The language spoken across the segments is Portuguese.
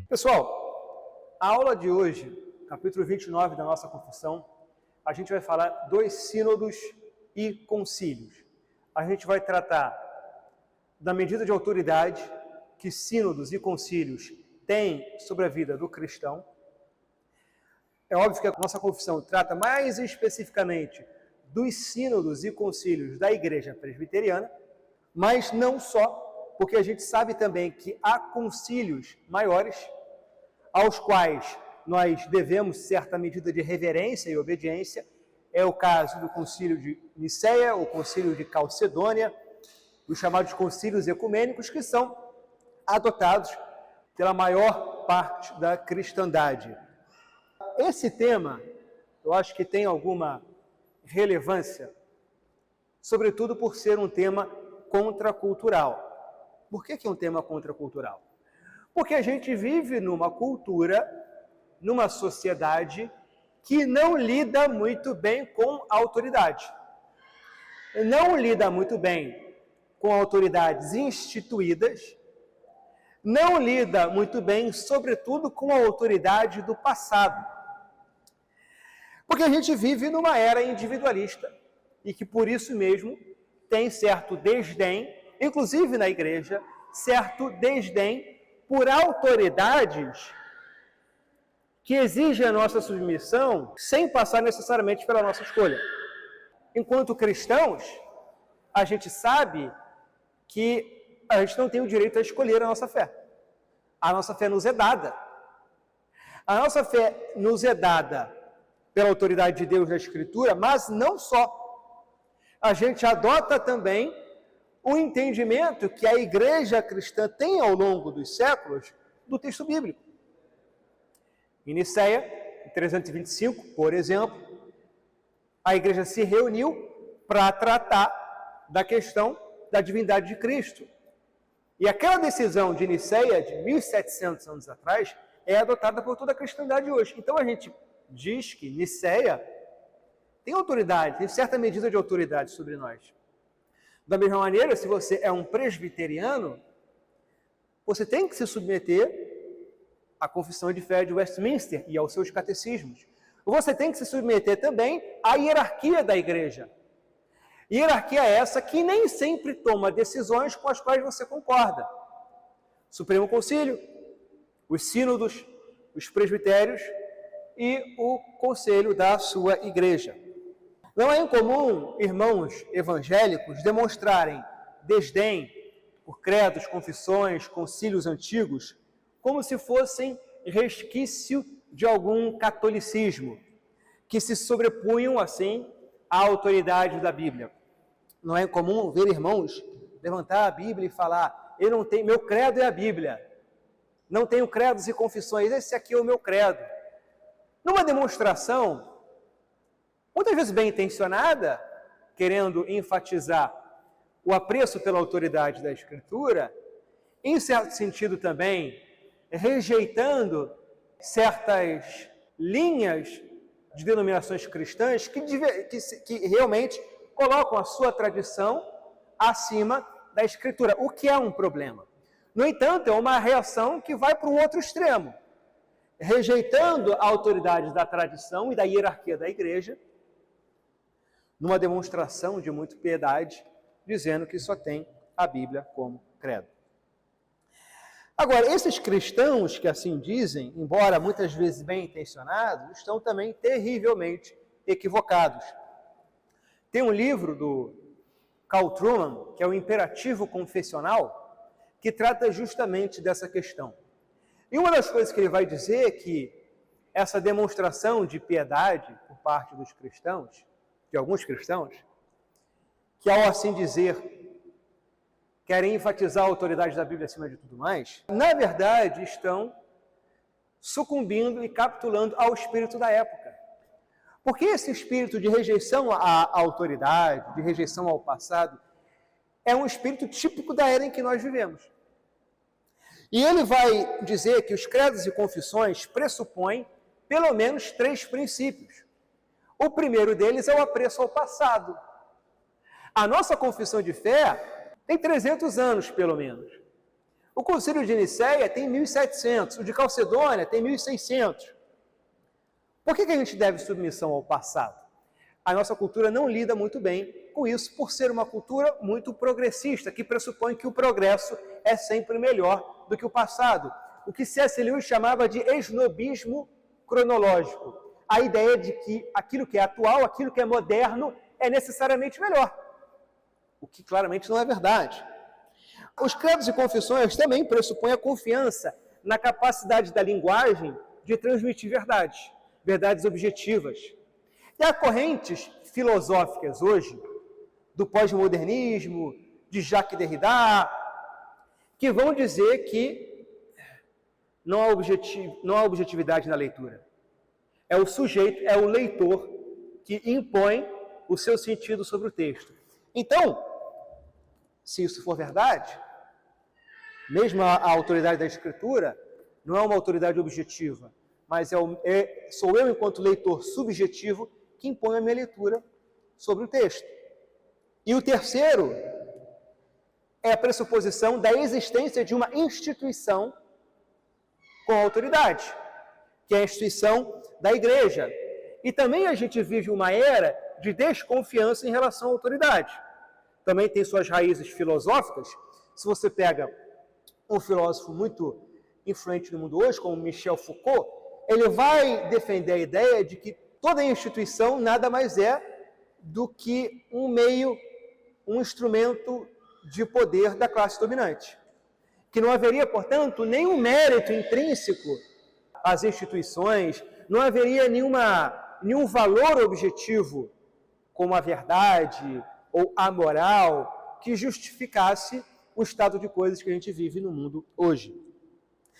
Pessoal, a aula de hoje, capítulo 29 da nossa confissão, a gente vai falar dos sínodos e concílios. A gente vai tratar da medida de autoridade que sínodos e concílios têm sobre a vida do cristão. É óbvio que a nossa confissão trata mais especificamente dos sínodos e concílios da Igreja Presbiteriana, mas não só, porque a gente sabe também que há concílios maiores aos quais nós devemos certa medida de reverência e obediência. É o caso do concílio de Niceia, o concílio de Calcedônia, os chamados concílios ecumênicos, que são adotados pela maior parte da cristandade. Esse tema, eu acho que tem alguma relevância, sobretudo por ser um tema contracultural. Por que é um tema contracultural? Porque a gente vive numa cultura, numa sociedade que não lida muito bem com a autoridade. Não lida muito bem com autoridades instituídas, não lida muito bem, sobretudo, com a autoridade do passado. Porque a gente vive numa era individualista e que, por isso mesmo, tem certo desdém, inclusive na igreja, certo desdém por autoridades que exigem a nossa submissão sem passar necessariamente pela nossa escolha. Enquanto cristãos, a gente sabe que a gente não tem o direito a escolher a nossa fé. A nossa fé nos é dada. A nossa fé nos é dada pela autoridade de Deus da Escritura, mas não só. A gente adota também o entendimento que a igreja cristã tem ao longo dos séculos do texto bíblico. Em Niceia, em 325, por exemplo, a igreja se reuniu para tratar da questão da divindade de Cristo. E aquela decisão de Niceia, de 1700 anos atrás, é adotada por toda a cristandade hoje. Então a gente diz que Niceia tem autoridade, tem certa medida de autoridade sobre nós. Da mesma maneira, se você é um presbiteriano, você tem que se submeter à Confissão de Fé de Westminster e aos seus catecismos. Você tem que se submeter também à hierarquia da igreja. Hierarquia essa que nem sempre toma decisões com as quais você concorda. Supremo Concílio, os sínodos, os presbitérios e o conselho da sua igreja. Não é incomum irmãos evangélicos demonstrarem desdém por credos, confissões, concílios antigos, como se fossem resquício de algum catolicismo, que se sobrepunham, assim, à autoridade da Bíblia. Não é comum ver irmãos levantar a Bíblia e falar: eu não tenho, meu credo é a Bíblia, não tenho credos e confissões, esse aqui é o meu credo. Numa demonstração, muitas vezes bem intencionada, querendo enfatizar o apreço pela autoridade da Escritura, em certo sentido também rejeitando certas linhas de denominações cristãs que realmente colocam a sua tradição acima da Escritura, o que é um problema. No entanto, é uma reação que vai para o outro extremo, rejeitando a autoridade da tradição e da hierarquia da igreja, numa demonstração de muita piedade, dizendo que só tem a Bíblia como credo. Agora, esses cristãos que assim dizem, embora muitas vezes bem intencionados, estão também terrivelmente equivocados. Tem um livro do Carl Trueman, que é o Imperativo Confessional, que trata justamente dessa questão. E uma das coisas que ele vai dizer é que essa demonstração de piedade por parte dos cristãos, de alguns cristãos, que ao assim dizer querem enfatizar a autoridade da Bíblia acima de tudo mais, na verdade estão sucumbindo e capitulando ao espírito da época. Porque esse espírito de rejeição à autoridade, de rejeição ao passado, é um espírito típico da era em que nós vivemos. E ele vai dizer que os credos e confissões pressupõem pelo menos 3 princípios. O primeiro deles é o apreço ao passado. A nossa confissão de fé tem 300 anos, pelo menos. O Concílio de Nicéia tem 1700, o de Calcedônia tem 1600. Por que a gente deve submissão ao passado? A nossa cultura não lida muito bem com isso, por ser uma cultura muito progressista, que pressupõe que o progresso é sempre melhor do que o passado. O que C.S. Lewis chamava de esnobismo cronológico. A ideia de que aquilo que é atual, aquilo que é moderno, é necessariamente melhor. O que claramente não é verdade. Os credos e confissões também pressupõem a confiança na capacidade da linguagem de transmitir verdades, verdades objetivas. E há correntes filosóficas hoje, do pós-modernismo, de Jacques Derrida, que vão dizer que não há objetividade na leitura. É o sujeito, é o leitor que impõe o seu sentido sobre o texto. Então, se isso for verdade, mesmo a autoridade da Escritura não é uma autoridade objetiva, mas sou eu, enquanto leitor subjetivo, que impõe a minha leitura sobre o texto. E o terceiro é a pressuposição da existência de uma instituição com autoridade, que é a instituição da Igreja. E também a gente vive uma era de desconfiança em relação à autoridade. Também tem suas raízes filosóficas. Se você pega um filósofo muito influente no mundo hoje, como Michel Foucault, ele vai defender a ideia de que toda instituição nada mais é do que um meio, um instrumento de poder da classe dominante. Que não haveria, portanto, nenhum mérito intrínseco às instituições, não haveria nenhum valor objetivo, como a verdade ou a moral, que justificasse o estado de coisas que a gente vive no mundo hoje.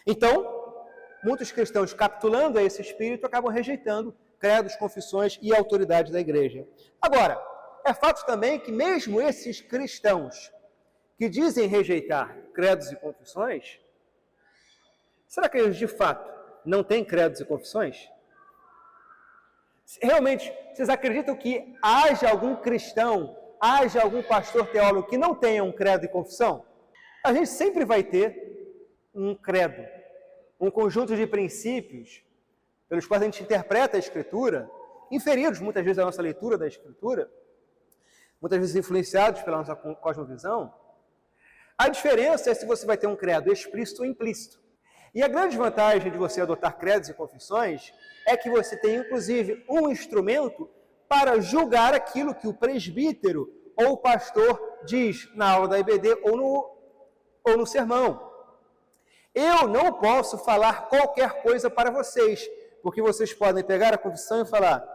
Então, muitos cristãos, capitulando a esse espírito, acabam rejeitando credos, confissões e autoridade da Igreja. Agora, é fato também que mesmo esses cristãos que dizem rejeitar credos e confissões, será que eles de fato não têm credos e confissões? Realmente, vocês acreditam que haja algum cristão, haja algum pastor teólogo que não tenha um credo e confissão? A gente sempre vai ter um credo, um conjunto de princípios pelos quais a gente interpreta a Escritura, inferidos muitas vezes à nossa leitura da Escritura, muitas vezes influenciados pela nossa cosmovisão. A diferença é se você vai ter um credo explícito ou implícito. E a grande vantagem de você adotar credos e confissões é que você tem, inclusive, um instrumento para julgar aquilo que o presbítero ou o pastor diz na aula da IBD ou no sermão. Eu não posso falar qualquer coisa para vocês, porque vocês podem pegar a confissão e falar: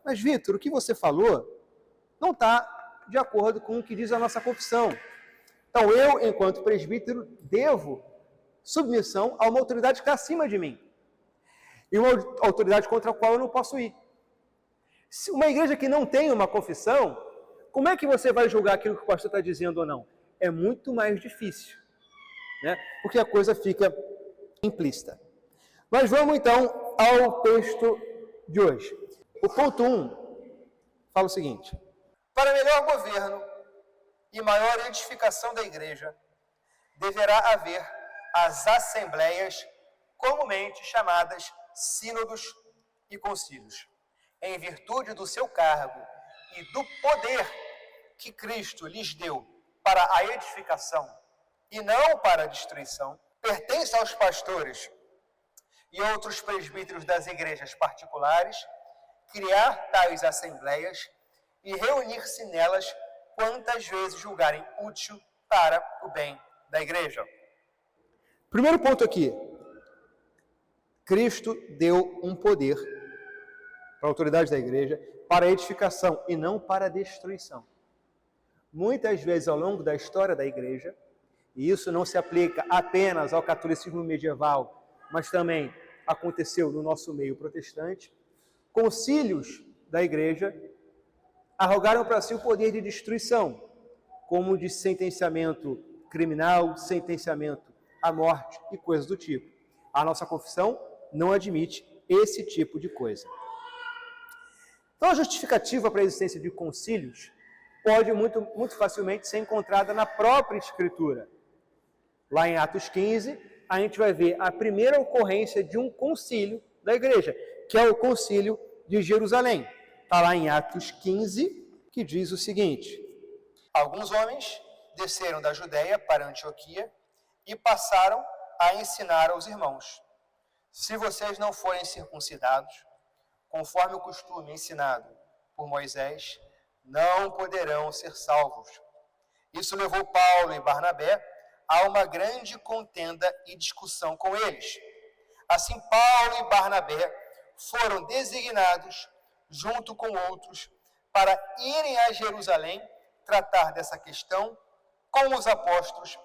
mas Vitor, o que você falou não está de acordo com o que diz a nossa confissão. Então eu, enquanto presbítero, devo submissão a uma autoridade que está acima de mim. E uma autoridade contra a qual eu não posso ir. Se uma igreja que não tem uma confissão, como é que você vai julgar aquilo que o pastor está dizendo ou não? É muito mais difícil, né? Porque a coisa fica implícita. Mas vamos então ao texto de hoje. O ponto 1 fala o seguinte: para melhor governo e maior edificação da igreja, deverá haver as assembleias comumente chamadas sínodos e concílios, em virtude do seu cargo e do poder que Cristo lhes deu para a edificação e não para a destruição. Pertence aos pastores e outros presbíteros das igrejas particulares criar tais assembleias e reunir-se nelas quantas vezes julgarem útil para o bem da igreja. Primeiro ponto aqui: Cristo deu um poder para a autoridade da igreja para a edificação e não para a destruição. Muitas vezes ao longo da história da igreja, e isso não se aplica apenas ao catolicismo medieval, mas também aconteceu no nosso meio protestante, concílios da igreja arrogaram para si o poder de destruição, como de sentenciamento criminal, sentenciamento à morte e coisas do tipo. A nossa confissão não admite esse tipo de coisa. Então, a justificativa para a existência de concílios pode muito facilmente ser encontrada na própria Escritura. Lá em Atos 15, a gente vai ver a primeira ocorrência de um concílio da igreja, que é o concílio de Jerusalém. Está lá em Atos 15, que diz o seguinte: alguns homens desceram da Judéia para Antioquia e passaram a ensinar aos irmãos: se vocês não forem circuncidados, conforme o costume ensinado por Moisés, não poderão ser salvos. Isso levou Paulo e Barnabé a uma grande contenda e discussão com eles. Assim, Paulo e Barnabé foram designados, junto com outros, para irem a Jerusalém tratar dessa questão com os apóstolos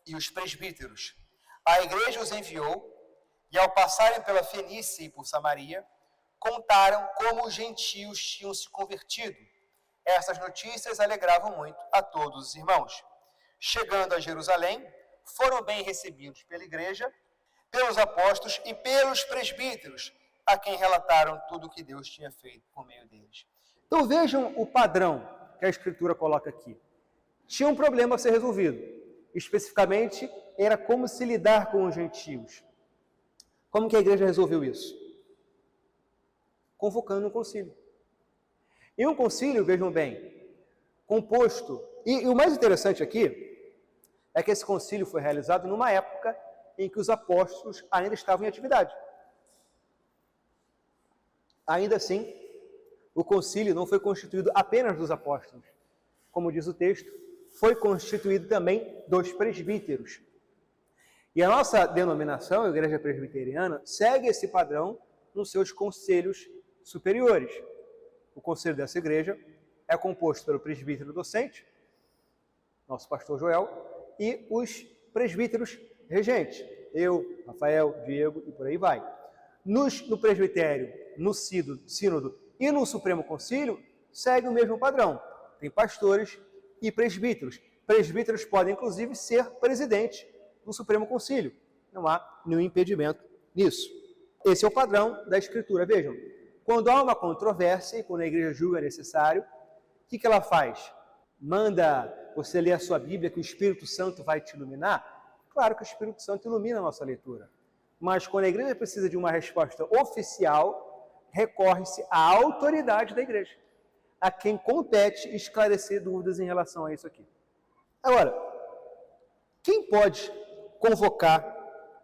e os presbíteros. A igreja os enviou, e ao passarem pela Fenícia e por Samaria, contaram como os gentios tinham se convertido. Essas notícias alegravam muito a todos os irmãos. Chegando a Jerusalém, foram bem recebidos pela igreja, pelos apóstolos e pelos presbíteros, a quem relataram tudo o que Deus tinha feito por meio deles. Então vejam o padrão que a Escritura coloca aqui. Tinha um problema a ser resolvido. Especificamente, era como se lidar com os gentios. Como que a igreja resolveu isso? Convocando um concílio. E um concílio, vejam bem, composto... E o mais interessante aqui é que esse concílio foi realizado numa época em que os apóstolos ainda estavam em atividade. Ainda assim, o concílio não foi constituído apenas dos apóstolos. Como diz o texto, foi constituído também dos presbíteros. E a nossa denominação, a Igreja Presbiteriana, segue esse padrão nos seus conselhos superiores. O conselho dessa igreja é composto pelo presbítero docente, nosso pastor Joel, e os presbíteros regentes, eu, Rafael, Diego e por aí vai. No presbitério, no sínodo e no Supremo Concílio, segue o mesmo padrão. Tem pastores e presbíteros. Presbíteros podem, inclusive, ser presidente do Supremo Concílio. Não há nenhum impedimento nisso. Esse é o padrão da Escritura. Vejam, quando há uma controvérsia e quando a igreja julga necessário, o que ela faz? Manda você ler a sua Bíblia que o Espírito Santo vai te iluminar? Claro que o Espírito Santo ilumina a nossa leitura. Mas quando a igreja precisa de uma resposta oficial, recorre-se à autoridade da igreja, a quem compete esclarecer dúvidas em relação a isso aqui. Agora, quem pode convocar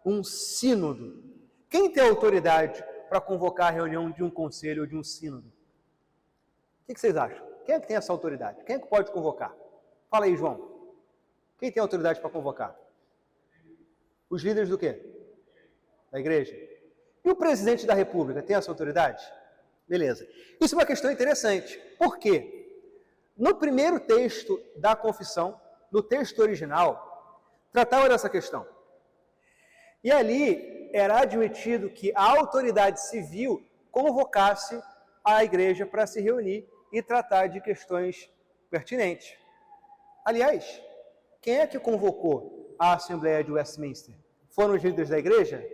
um sínodo? Quem tem autoridade para convocar a reunião de um conselho ou de um sínodo? O que vocês acham? Quem é que tem essa autoridade? Quem é que pode convocar? Fala aí, João. Quem tem autoridade para convocar? Os líderes do quê? Da igreja. E o presidente da República tem essa autoridade? Beleza. Isso é uma questão interessante. Por quê? No primeiro texto da confissão, no texto original, tratava dessa questão. E ali era admitido que a autoridade civil convocasse a igreja para se reunir e tratar de questões pertinentes. Aliás, quem é que convocou a Assembleia de Westminster? Foram os líderes da igreja?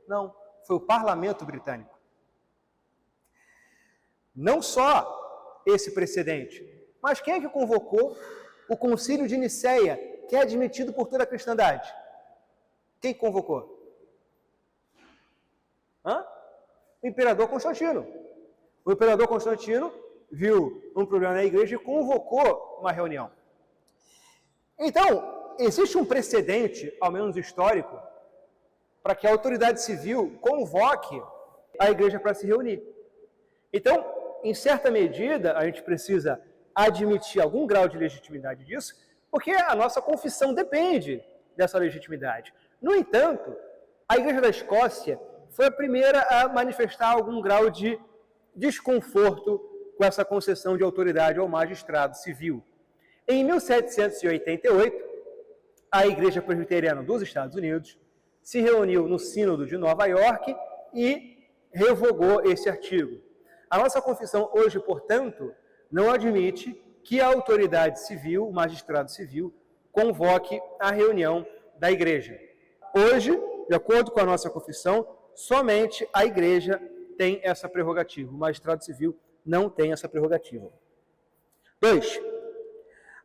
Não, foi o parlamento britânico. Não só esse precedente, mas quem é que convocou o concílio de Niceia, que é admitido por toda a cristandade? Quem convocou? O imperador Constantino. O imperador Constantino viu um problema na igreja e convocou uma reunião. Então, existe um precedente, ao menos histórico, para que a autoridade civil convoque a igreja para se reunir. Então, em certa medida, a gente precisa admitir algum grau de legitimidade disso, porque a nossa confissão depende dessa legitimidade. No entanto, a Igreja da Escócia foi a primeira a manifestar algum grau de desconforto com essa concessão de autoridade ao magistrado civil. Em 1788, a Igreja Presbiteriana dos Estados Unidos se reuniu no Sínodo de Nova York e revogou esse artigo. A nossa confissão hoje, portanto, não admite que a autoridade civil, o magistrado civil, convoque a reunião da igreja. Hoje, de acordo com a nossa confissão, somente a igreja tem essa prerrogativa. O magistrado civil não tem essa prerrogativa. 2.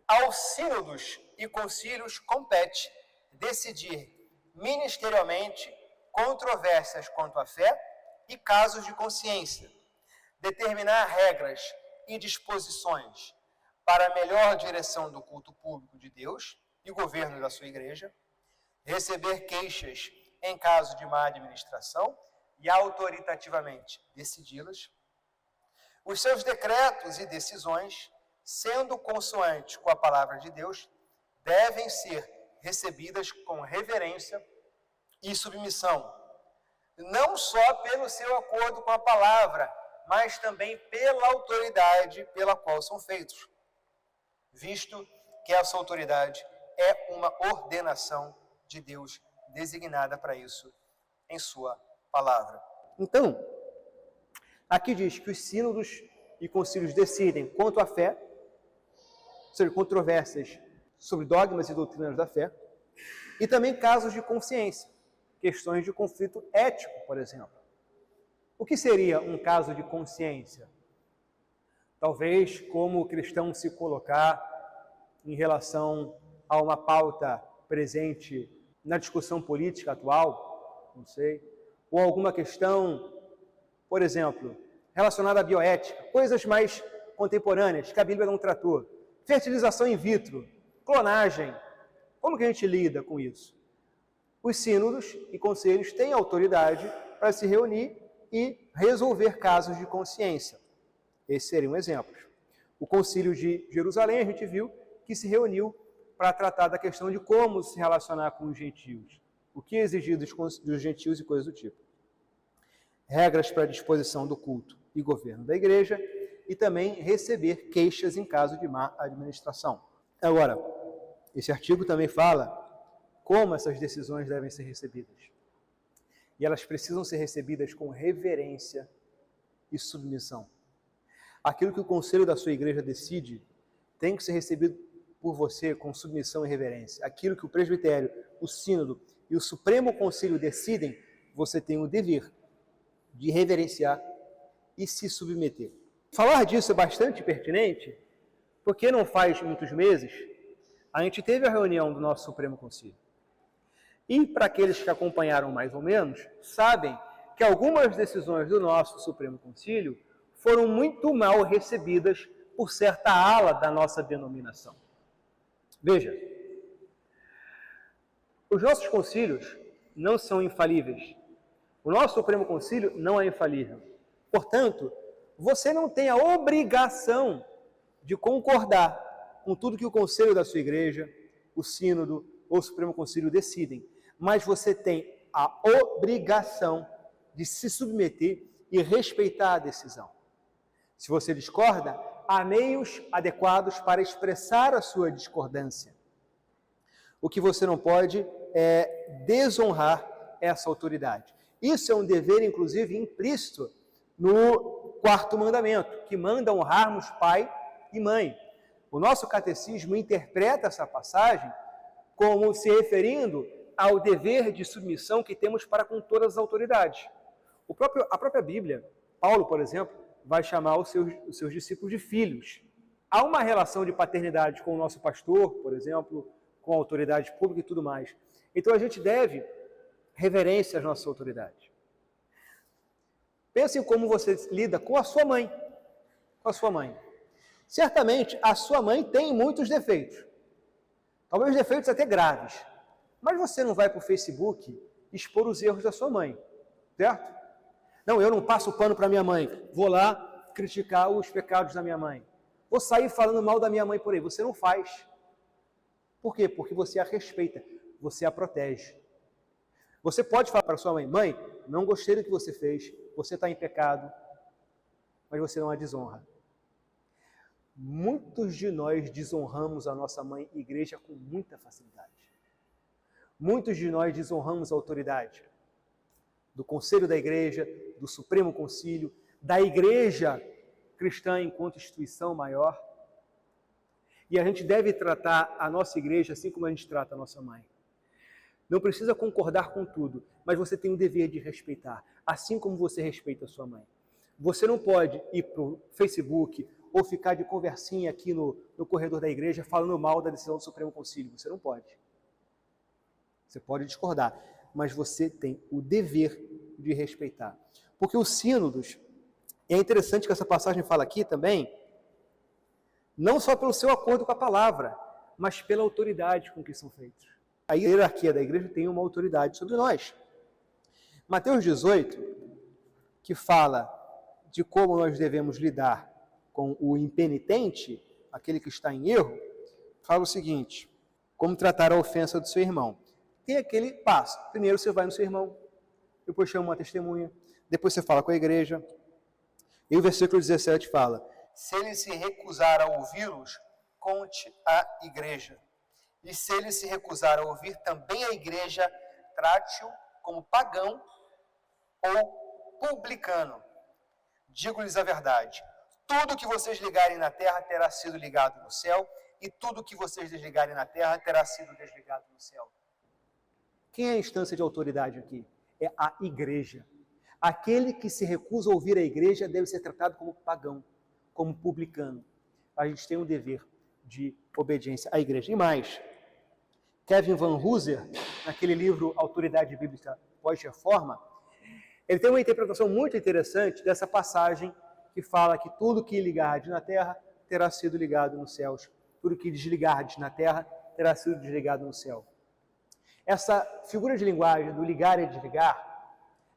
Aos sínodos e concílios compete decidir ministerialmente controvérsias quanto à fé e casos de consciência, determinar regras e disposições para a melhor direção do culto público de Deus e governo da sua igreja, receber queixas em caso de má administração e autoritativamente decidi-las. Os seus decretos e decisões, sendo consoantes com a palavra de Deus, devem ser recebidas com reverência e submissão, não só pelo seu acordo com a palavra, mas também pela autoridade pela qual são feitos, visto que essa autoridade é uma ordenação de Deus designada para isso em sua palavra. Então, aqui diz que os sínodos e concílios decidem quanto à fé, sobre controvérsias sobre dogmas e doutrinas da fé, e também casos de consciência, questões de conflito ético, por exemplo. O que seria um caso de consciência? Talvez como o cristão se colocar em relação a uma pauta presente na discussão política atual, não sei, ou alguma questão, por exemplo, relacionada à bioética, coisas mais contemporâneas que a Bíblia não tratou, fertilização in vitro, clonagem. Como que a gente lida com isso? Os sínodos e conselhos têm autoridade para se reunir e resolver casos de consciência. Esses seriam exemplos. O concílio de Jerusalém, a gente viu que se reuniu para tratar da questão de como se relacionar com os gentios, o que é exigido dos gentios e coisas do tipo. Regras para a disposição do culto e governo da igreja e também receber queixas em caso de má administração. Agora, esse artigo também fala como essas decisões devem ser recebidas. E elas precisam ser recebidas com reverência e submissão. Aquilo que o conselho da sua igreja decide tem que ser recebido por você com submissão e reverência. Aquilo que o presbitério, o sínodo e o Supremo Concílio decidem, você tem o dever de reverenciar e se submeter. Falar disso é bastante pertinente, porque não faz muitos meses a gente teve a reunião do nosso Supremo Concílio. E para aqueles que acompanharam mais ou menos, sabem que algumas decisões do nosso Supremo Concílio foram muito mal recebidas por certa ala da nossa denominação. Veja, os nossos concílios não são infalíveis. O nosso Supremo Concílio não é infalível. Portanto, você não tem a obrigação de concordar com tudo que o conselho da sua igreja, o sínodo ou o Supremo Concílio decidem, mas você tem a obrigação de se submeter e respeitar a decisão. Se você discorda, há meios adequados para expressar a sua discordância. O que você não pode é desonrar essa autoridade. Isso é um dever, inclusive, implícito no 4º mandamento, que manda honrarmos pai e mãe. O nosso catecismo interpreta essa passagem como se referindo ao dever de submissão que temos para com todas as autoridades. A própria Bíblia, Paulo, por exemplo, vai chamar os seus discípulos de filhos. Há uma relação de paternidade com o nosso pastor, por exemplo, com a autoridade pública e tudo mais. Então a gente deve reverência às nossas autoridades. Pense em como você lida com a sua mãe. Com a sua mãe. Certamente, a sua mãe tem muitos defeitos. Talvez defeitos até graves. Mas você não vai para o Facebook expor os erros da sua mãe, certo? Não, eu não passo pano para minha mãe. Vou lá criticar os pecados da minha mãe. Vou sair falando mal da minha mãe por aí. Você não faz. Por quê? Porque você a respeita. Você a protege. Você pode falar para sua mãe: mãe, não gostei do que você fez. Você está em pecado. Mas você não a desonra. Muitos de nós desonramos a nossa mãe igreja com muita facilidade. Muitos de nós desonramos a autoridade do conselho da igreja, do Supremo Concílio, da igreja cristã enquanto instituição maior. E a gente deve tratar a nossa igreja assim como a gente trata a nossa mãe. Não precisa concordar com tudo, mas você tem o dever de respeitar, assim como você respeita a sua mãe. Você não pode ir para o Facebook ou ficar de conversinha aqui no corredor da igreja falando mal da decisão do Supremo Concílio. Você não pode. Você pode discordar, mas você tem o dever de respeitar. Porque os sínodos, é interessante que essa passagem fala aqui também, não só pelo seu acordo com a palavra, mas pela autoridade com que são feitos. A hierarquia da igreja tem uma autoridade sobre nós. Mateus 18, que fala de como nós devemos lidar com o impenitente, aquele que está em erro, fala o seguinte: como tratar a ofensa do seu irmão. Tem aquele passo. Primeiro você vai no seu irmão, depois chama uma testemunha, depois você fala com a igreja. E o versículo 17 fala: se ele se recusar a ouvi-los, conte à igreja. E se ele se recusar a ouvir também a igreja, trate-o como pagão ou publicano. Digo-lhes a verdade: tudo que vocês ligarem na terra terá sido ligado no céu, e tudo que vocês desligarem na terra terá sido desligado no céu. Quem é a instância de autoridade aqui? É a igreja. Aquele que se recusa a ouvir a igreja deve ser tratado como pagão, como publicano. A gente tem um dever de obediência à igreja. E mais, Kevin Van Hooser, naquele livro Autoridade Bíblica Pós-Reforma, ele tem uma interpretação muito interessante dessa passagem que fala que tudo que ligardes na terra terá sido ligado nos céus. Tudo que desligardes na terra terá sido desligado no céu. Essa figura de linguagem do ligar e desligar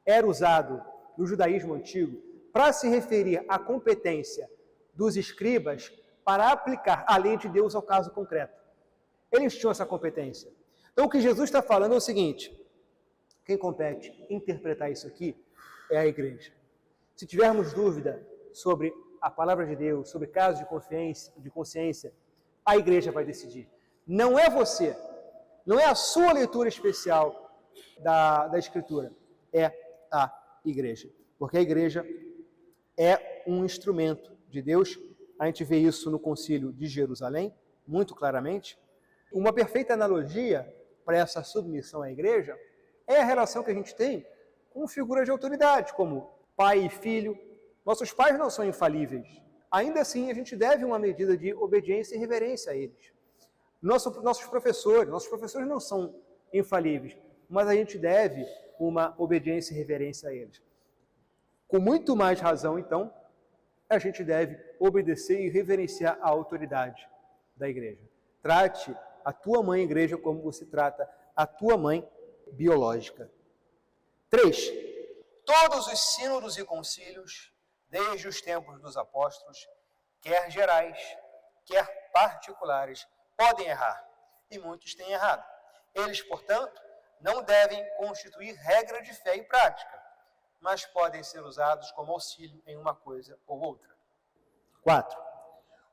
era usado no judaísmo antigo para se referir à competência dos escribas para aplicar a lei de Deus ao caso concreto. Eles tinham essa competência. Então o que Jesus está falando é o seguinte: quem compete interpretar isso aqui é a igreja. Se tivermos dúvida sobre a palavra de Deus, sobre casos de consciência, a igreja vai decidir. Não é você, não é a sua leitura especial da Escritura, é a igreja. Porque a igreja é um instrumento de Deus. A gente vê isso no Concílio de Jerusalém, muito claramente. Uma perfeita analogia para essa submissão à igreja é a relação que a gente tem com figuras de autoridade, como pai e filho. Nossos pais não são infalíveis. Ainda assim, a gente deve uma medida de obediência e reverência a eles. Nossos professores não são infalíveis, mas a gente deve uma obediência e reverência a eles. Com muito mais razão, então, a gente deve obedecer e reverenciar a autoridade da igreja. Trate a tua mãe igreja como você trata a tua mãe biológica. 3. Todos os sínodos e concílios, desde os tempos dos apóstolos, quer gerais, quer particulares, podem errar, e muitos têm errado. Eles, portanto, não devem constituir regra de fé e prática, mas podem ser usados como auxílio em uma coisa ou outra. 4.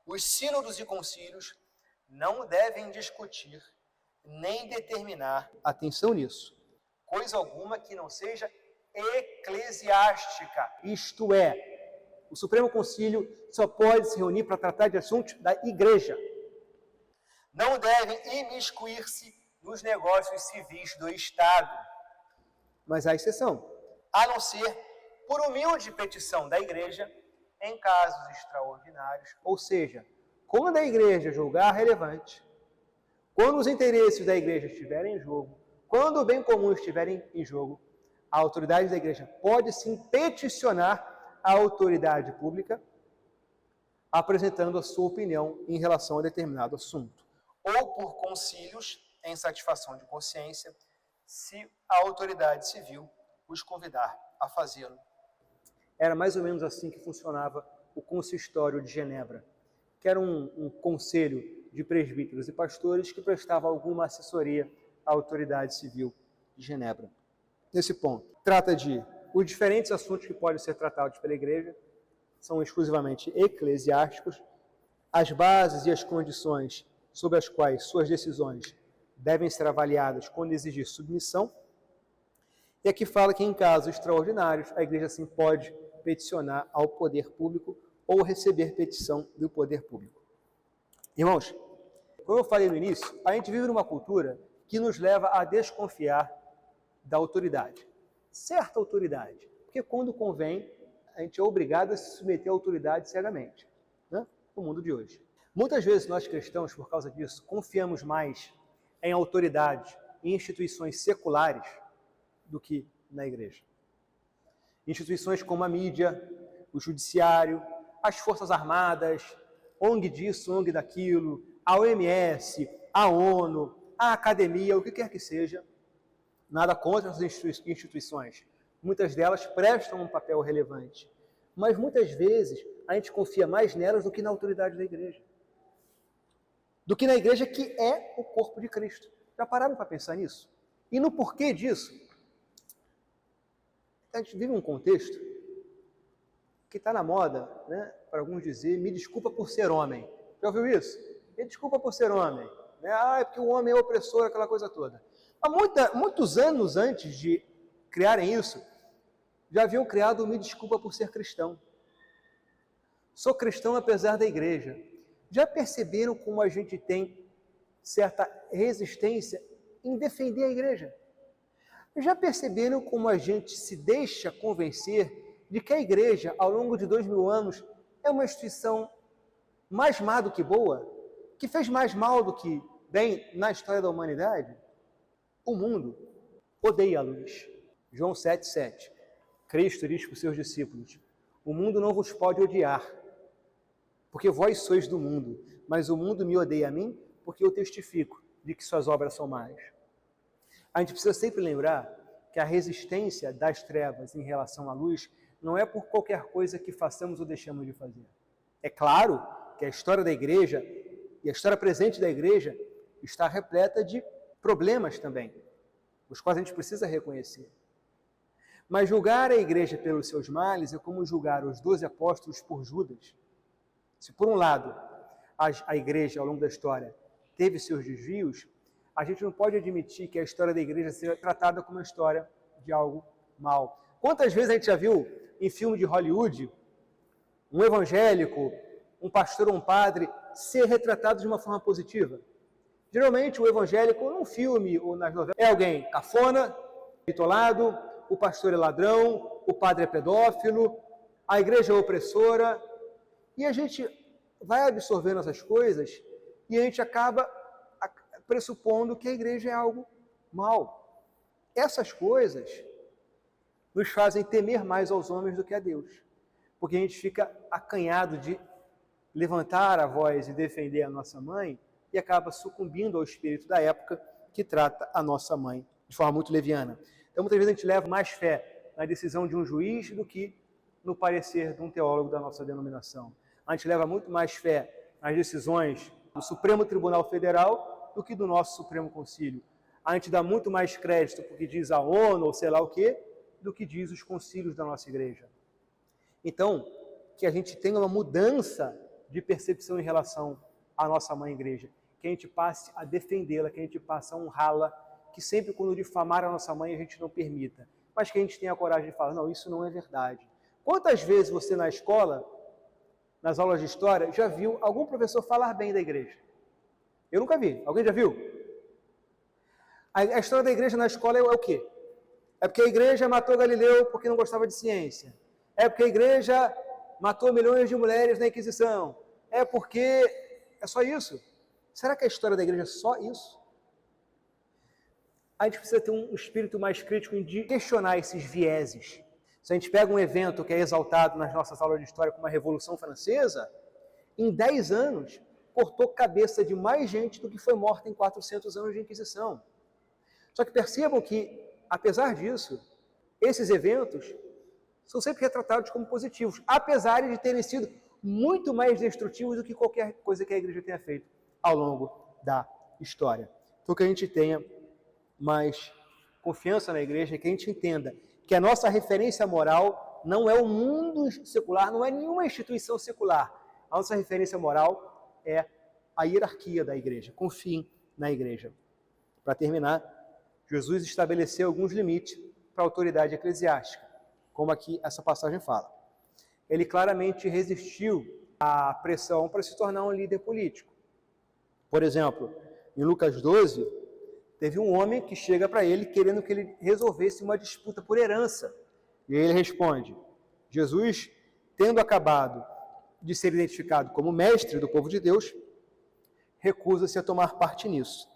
Os sínodos e concílios não devem discutir nem determinar, atenção nisso, coisa alguma que não seja eclesiástica, isto é, o Supremo Concílio só pode se reunir para tratar de assuntos da igreja. Não devem imiscuir-se nos negócios civis do Estado. Mas há exceção, a não ser por humilde petição da igreja em casos extraordinários, ou seja, quando a igreja julgar relevante, quando os interesses da igreja estiverem em jogo, quando o bem comum estiver em jogo, a autoridade da igreja pode sim peticionar a autoridade pública, apresentando a sua opinião em relação a determinado assunto. Ou por concílios em satisfação de consciência, se a autoridade civil os convidar a fazê-lo. Era mais ou menos assim que funcionava o consistório de Genebra, que era um conselho de presbíteros e pastores que prestava alguma assessoria à autoridade civil de Genebra. Nesse ponto, trata de os diferentes assuntos que podem ser tratados pela igreja, são exclusivamente eclesiásticos, as bases e as condições sobre as quais suas decisões devem ser avaliadas quando exigir submissão, e aqui fala que em casos extraordinários a igreja sim pode peticionar ao poder público ou receber petição do poder público. Irmãos, como eu falei no início, a gente vive numa cultura que nos leva a desconfiar da autoridade. Certa autoridade, porque quando convém, a gente é obrigado a se submeter à autoridade cegamente, né? No mundo de hoje. Muitas vezes nós cristãos, por causa disso, confiamos mais em autoridade em instituições seculares do que na igreja. Instituições como a mídia, o judiciário, as forças armadas, ONG disso, ONG daquilo, a OMS, a ONU, a academia, o que quer que seja, nada contra essas instituições. Muitas delas prestam um papel relevante, mas muitas vezes a gente confia mais nelas do que na autoridade da igreja. Do que na igreja que é o corpo de Cristo. Já pararam para pensar nisso? E no porquê disso? A gente vive um contexto que está na moda, né, para alguns dizer, me desculpa por ser homem. Já ouviu isso? Me desculpa por ser homem. Né? É porque o homem é opressor, aquela coisa toda. Há muitos anos antes de criarem isso, já haviam criado o me desculpa por ser cristão. Sou cristão apesar da igreja. Já perceberam como a gente tem certa resistência em defender a igreja? Já perceberam como a gente se deixa convencer de que a igreja, ao longo de 2000 anos, é uma instituição mais má do que boa? Que fez mais mal do que bem na história da humanidade? O mundo odeia a luz. João 7,7. Cristo diz para os seus discípulos: o mundo não vos pode odiar, porque vós sois do mundo, mas o mundo me odeia a mim, porque eu testifico de que suas obras são más. A gente precisa sempre lembrar que a resistência das trevas em relação à luz não é por qualquer coisa que façamos ou deixamos de fazer. É claro que a história da igreja e a história presente da igreja está repleta de problemas também, os quais a gente precisa reconhecer. Mas julgar a igreja pelos seus males é como julgar os 12 apóstolos por Judas. Se por um lado a igreja ao longo da história teve seus desvios, a gente não pode admitir que a história da igreja seja tratada como uma história de algo mal. Quantas vezes a gente já viu em filme de Hollywood um evangélico, um pastor ou um padre ser retratado de uma forma positiva? Geralmente o evangélico, num filme ou nas novelas, é alguém cafona, bitolado, o pastor é ladrão, o padre é pedófilo, a igreja é opressora, e a gente vai absorvendo essas coisas e a gente acaba pressupondo que a igreja é algo mal. Essas coisas nos fazem temer mais aos homens do que a Deus, porque a gente fica acanhado de levantar a voz e defender a nossa mãe e acaba sucumbindo ao espírito da época que trata a nossa mãe de forma muito leviana. Então, muitas vezes a gente leva mais fé na decisão de um juiz do que no parecer de um teólogo da nossa denominação. A gente leva muito mais fé nas decisões do Supremo Tribunal Federal do que do nosso Supremo Concílio. A gente dá muito mais crédito porque diz a ONU ou sei lá o quê, do que diz os concílios da nossa igreja. Então, que a gente tenha uma mudança de percepção em relação à nossa mãe igreja, que a gente passe a defendê-la, que a gente passe a honrá-la, que sempre quando difamar a nossa mãe a gente não permita, mas que a gente tenha a coragem de falar, não, isso não é verdade. Quantas vezes você na escola, nas aulas de história, já viu algum professor falar bem da igreja? Eu nunca vi. Alguém já viu? A história da igreja na escola é o quê? É porque a igreja matou Galileu porque não gostava de ciência. É porque a igreja matou milhões de mulheres na Inquisição. É porque... é só isso? Será que a história da igreja é só isso? A gente precisa ter um espírito mais crítico de questionar esses vieses. Se a gente pega um evento que é exaltado nas nossas aulas de história como a Revolução Francesa, em 10 anos cortou cabeça de mais gente do que foi morta em 400 anos de Inquisição. Só que percebam que, apesar disso, esses eventos são sempre retratados como positivos, apesar de terem sido muito mais destrutivos do que qualquer coisa que a igreja tenha feito ao longo da história. Então, que a gente tenha mais confiança na igreja, que a gente entenda que a nossa referência moral não é o mundo secular, não é nenhuma instituição secular. A nossa referência moral é a hierarquia da igreja. Confiem na igreja. Para terminar, Jesus estabeleceu alguns limites para a autoridade eclesiástica, como aqui essa passagem fala. Ele claramente resistiu à pressão para se tornar um líder político. Por exemplo, em Lucas 12, teve um homem que chega para ele querendo que ele resolvesse uma disputa por herança. E ele responde: Jesus, tendo acabado de ser identificado como mestre do povo de Deus, recusa-se a tomar parte nisso.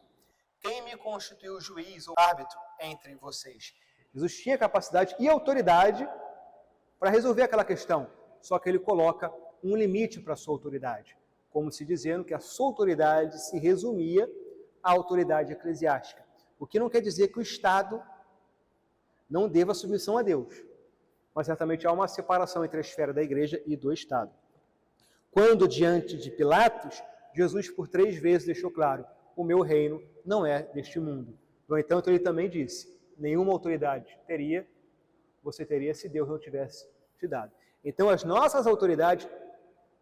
quem me constituiu juiz ou árbitro entre vocês? Jesus tinha capacidade e autoridade para resolver aquela questão, só que ele coloca um limite para a sua autoridade, como se dizendo que a sua autoridade se resumia à autoridade eclesiástica, o que não quer dizer que o Estado não deva submissão a Deus, mas certamente há uma separação entre a esfera da igreja e do Estado. Quando diante de Pilatos, Jesus por 3 vezes deixou claro, o meu reino não é deste mundo. No entanto, ele também disse, nenhuma autoridade você teria se Deus não tivesse te dado. Então, as nossas autoridades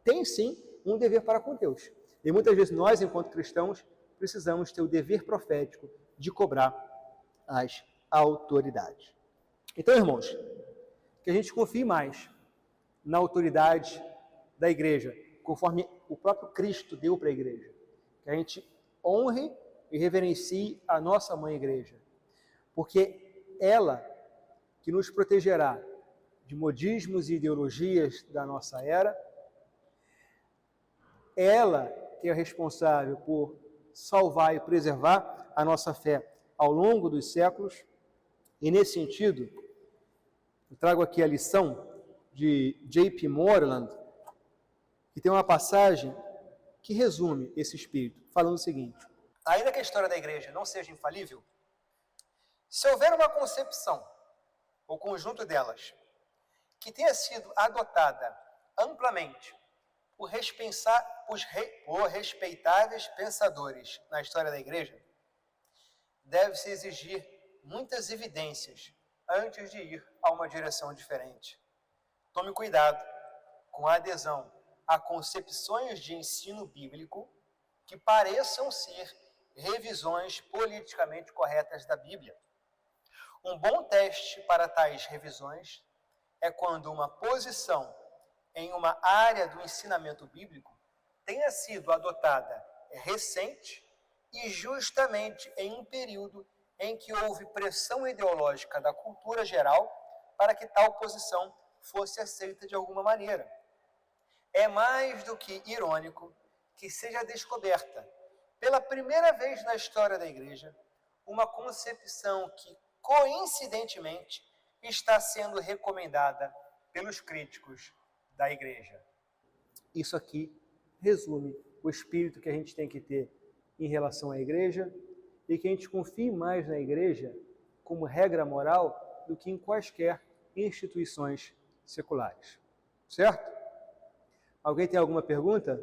têm sim um dever para com Deus. E muitas vezes nós, enquanto cristãos, precisamos ter o dever profético de cobrar as autoridades. Então, irmãos, que a gente confie mais na autoridade da igreja, conforme o próprio Cristo deu para a igreja. Que a gente honre e reverencie a nossa mãe igreja, porque ela que nos protegerá de modismos e ideologias da nossa era, ela que é responsável por salvar e preservar a nossa fé ao longo dos séculos, e nesse sentido, eu trago aqui a lição de J.P. Moreland, que tem uma passagem que resume esse espírito, falando o seguinte: ainda que a história da igreja não seja infalível, se houver uma concepção, ou conjunto delas, que tenha sido adotada amplamente por respeitáveis pensadores na história da igreja, deve-se exigir muitas evidências antes de ir a uma direção diferente. Tome cuidado com a adesão a concepções de ensino bíblico que pareçam ser revisões politicamente corretas da Bíblia. Um bom teste para tais revisões é quando uma posição em uma área do ensinamento bíblico tenha sido adotada recente e justamente em um período em que houve pressão ideológica da cultura geral para que tal posição fosse aceita de alguma maneira. É mais do que irônico que seja descoberta, pela primeira vez na história da igreja, uma concepção que, coincidentemente, está sendo recomendada pelos críticos da igreja. Isso aqui resume o espírito que a gente tem que ter em relação à igreja e que a gente confie mais na igreja como regra moral do que em quaisquer instituições seculares. Certo? Alguém tem alguma pergunta?